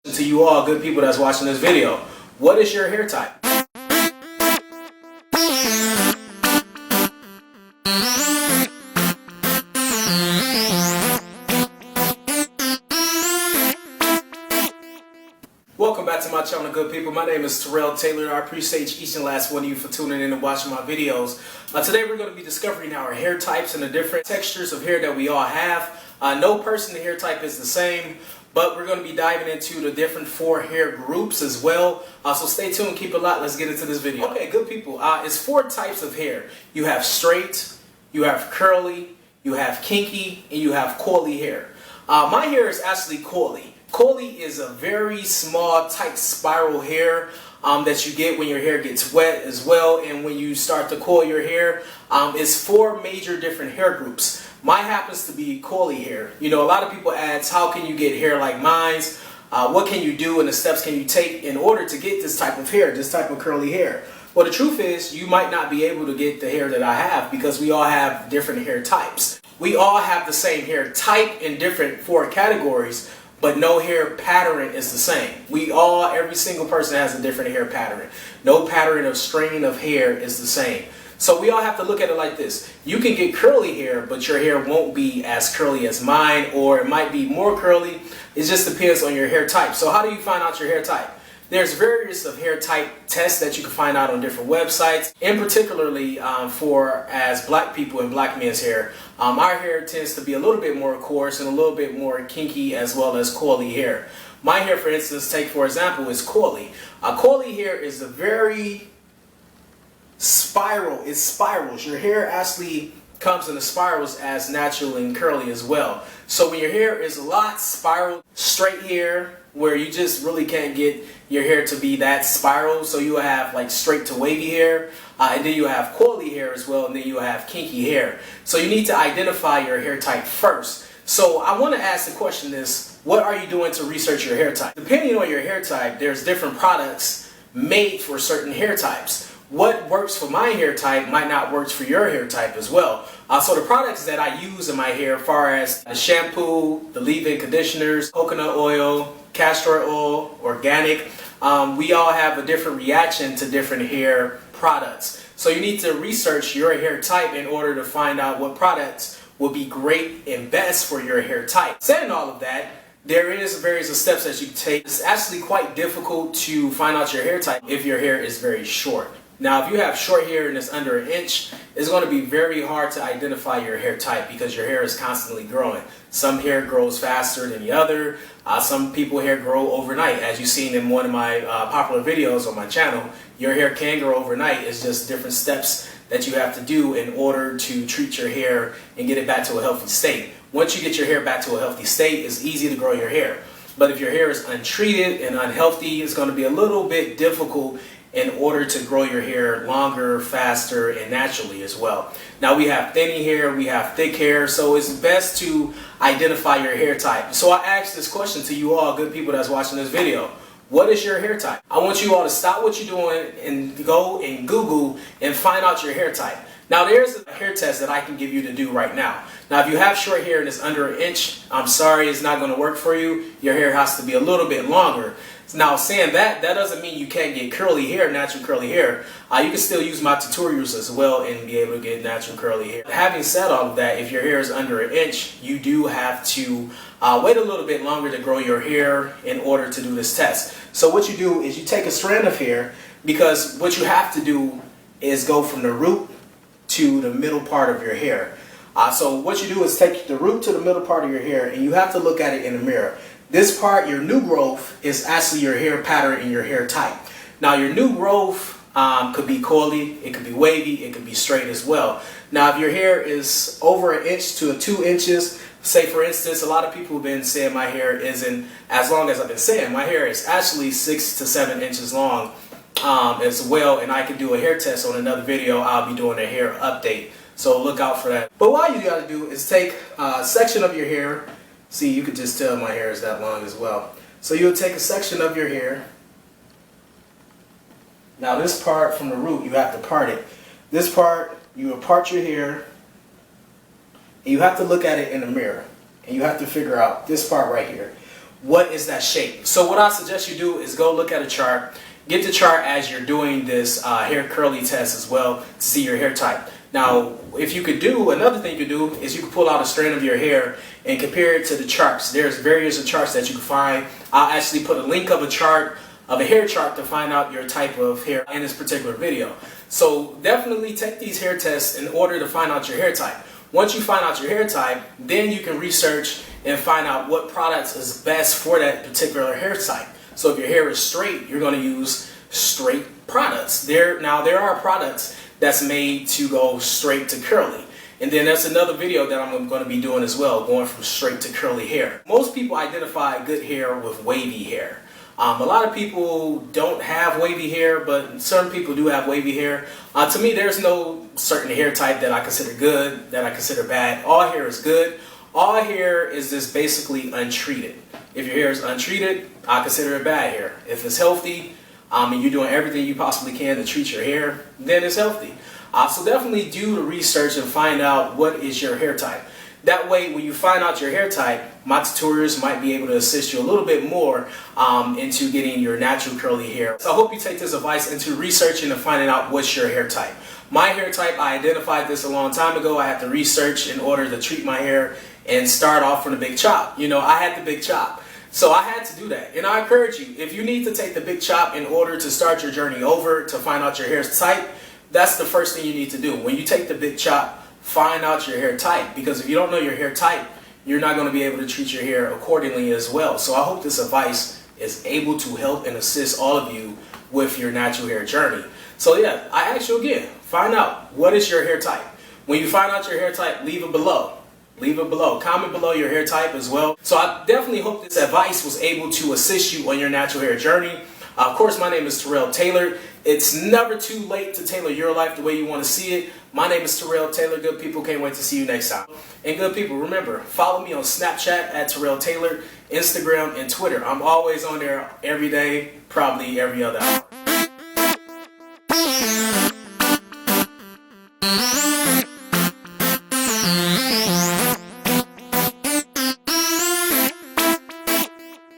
To you all good people that's watching this video, what is your hair type? Welcome back to my channel, good people. My name is TerrellTailored. I appreciate each and last one of you for tuning in and watching my videos. Today we're going to be discovering our hair types and the different textures of hair that we all have. No person's hair type is the same, but we're going to be diving into the different 4 hair groups as well. So stay tuned, keep it locked. Let's get into this video. Okay, good people. It's 4 types of hair. You have straight, you have curly, you have kinky, and you have Coley hair. My hair is actually Coley. Coley is a very small, tight spiral hair that you get when your hair gets wet as well, and when you start to coil your hair. It's 4 major different hair groups. Mine happens to be Coley hair. You know, a lot of people ask, how can you get hair like mine? What can you do and the steps can you take in order to get this type of hair, this type of curly hair? Well, the truth is, you might not be able to get the hair that I have because we all have different hair types. We all have the same hair type in different 4 categories, but no hair pattern is the same. Every single person has a different hair pattern. No pattern of strain of hair is the same. So we all have to look at it like this. You can get curly hair, but your hair won't be as curly as mine, or it might be more curly. It just depends on your hair type. So how do you find out your hair type? There's various of hair type tests that you can find out on different websites. And particularly for as black people and black men's hair, our hair tends to be a little bit more coarse and a little bit more kinky as well as Coley hair. My hair, for instance, take for example, is Coley. Coley hair is a very spiral. It spirals. Your hair actually comes in the spirals as natural and curly as well. So when your hair is a lot spiral, straight hair, where you just really can't get your hair to be that spiral, so you have like straight to wavy hair, and then you have Coley hair as well, and then you have kinky hair. So you need to identify your hair type first. So I want to ask the question is, what are you doing to research your hair type? Depending on your hair type, there's different products made for certain hair types. What works for my hair type might not work for your hair type as well. So the products that I use in my hair, as far as the shampoo, the leave-in conditioners, coconut oil, castor oil, organic, we all have a different reaction to different hair products. So you need to research your hair type in order to find out what products will be great and best for your hair type. Saying all of that, there is various steps that you can take. It's actually quite difficult to find out your hair type if your hair is very short. Now, if you have short hair and it's under 1 inch, it's going to be very hard to identify your hair type because your hair is constantly growing. Some hair grows faster than the other. Some people's hair grow overnight. As you've seen in one of my popular videos on my channel, your hair can grow overnight. It's just different steps that you have to do in order to treat your hair and get it back to a healthy state. Once you get your hair back to a healthy state, it's easy to grow your hair. But if your hair is untreated and unhealthy, it's going to be a little bit difficult in order to grow your hair longer, faster, and naturally as well. Now we have thinning hair, we have thick hair, so it's best to identify your hair type. So I asked this question to you all good people that's watching this video. What is your hair type? I want you all to stop what you're doing and go and Google and find out your hair type. Now there's a hair test that I can give you to do right now. Now if you have short hair and it's under 1 inch, I'm sorry, it's not going to work for you. Your hair has to be a little bit longer. Now saying that doesn't mean you can't get curly hair, natural curly hair. You can still use my tutorials as well and be able to get natural curly hair. Having said all of that, if your hair is under 1 inch, you do have to wait a little bit longer to grow your hair in order to do this test. So what you do is you take a strand of hair, because what you have to do is go from the root to the middle part of your hair. So what you do is take the root to the middle part of your hair, and you have to look at it in the mirror. This part, your new growth, is actually your hair pattern and your hair type. Now your new growth could be Coley, it could be wavy, it could be straight as well. Now if your hair is over 1 inch to 2 inches, say for instance, a lot of people have been saying my hair isn't as long as I've been saying. My hair is actually 6 to 7 inches long as well, and I can do a hair test on another video. I'll be doing a hair update, so look out for that. But what you gotta do is take a section of your hair. See, you could just tell my hair is that long as well. So you'll take a section of your hair. Now this part from the root, you have to part it. This part, you will part your hair, and you have to look at it in the mirror. And you have to figure out this part right here. what is that shape. So what I suggest you do is go look at a chart. Get the chart as you're doing this hair curly test as well to see your hair type. Now, if you could do, another thing you could do is you could pull out a strand of your hair and compare it to the charts. There's various charts that you can find. I'll actually put a link of a chart, of a hair chart, to find out your type of hair in this particular video. So definitely take these hair tests in order to find out your hair type. Once you find out your hair type, then you can research and find out what products is best for that particular hair type. So if your hair is straight, you're going to use straight products. Now there are products that's made to go straight to curly. And then that's another video that I'm going to be doing as well, going from straight to curly hair. Most people identify good hair with wavy hair. A lot of people don't have wavy hair, but certain people do have wavy hair. To me, there's no certain hair type that I consider good, that I consider bad. All hair is good. All hair is just basically untreated. If your hair is untreated, I consider it bad hair. If it's healthy, and you're doing everything you possibly can to treat your hair, then it's healthy. So definitely do the research and find out what is your hair type. That way, when you find out your hair type, my tutorials might be able to assist you a little bit more into getting your natural curly hair. So I hope you take this advice into researching and finding out what's your hair type. My hair type, I identified this a long time ago. I had to research in order to treat my hair and start off from the big chop. You know, I had the big chop. So I had to do that. And I encourage you, if you need to take the big chop in order to start your journey over to find out your hair type, that's the first thing you need to do. When you take the big chop, find out your hair type. Because if you don't know your hair type, you're not going to be able to treat your hair accordingly as well. So I hope this advice is able to help and assist all of you with your natural hair journey. So yeah, I ask you again, find out what is your hair type. When you find out your hair type, leave it below. Leave it below. Comment below your hair type as well. So I definitely hope this advice was able to assist you on your natural hair journey. Of course, my name is TerrellTailored. It's never too late to tailor your life the way you want to see it. My name is TerrellTailored. Good people, can't wait to see you next time. And good people, remember, follow me on Snapchat at TerrellTailored, Instagram, and Twitter. I'm always on there every day, probably every other hour.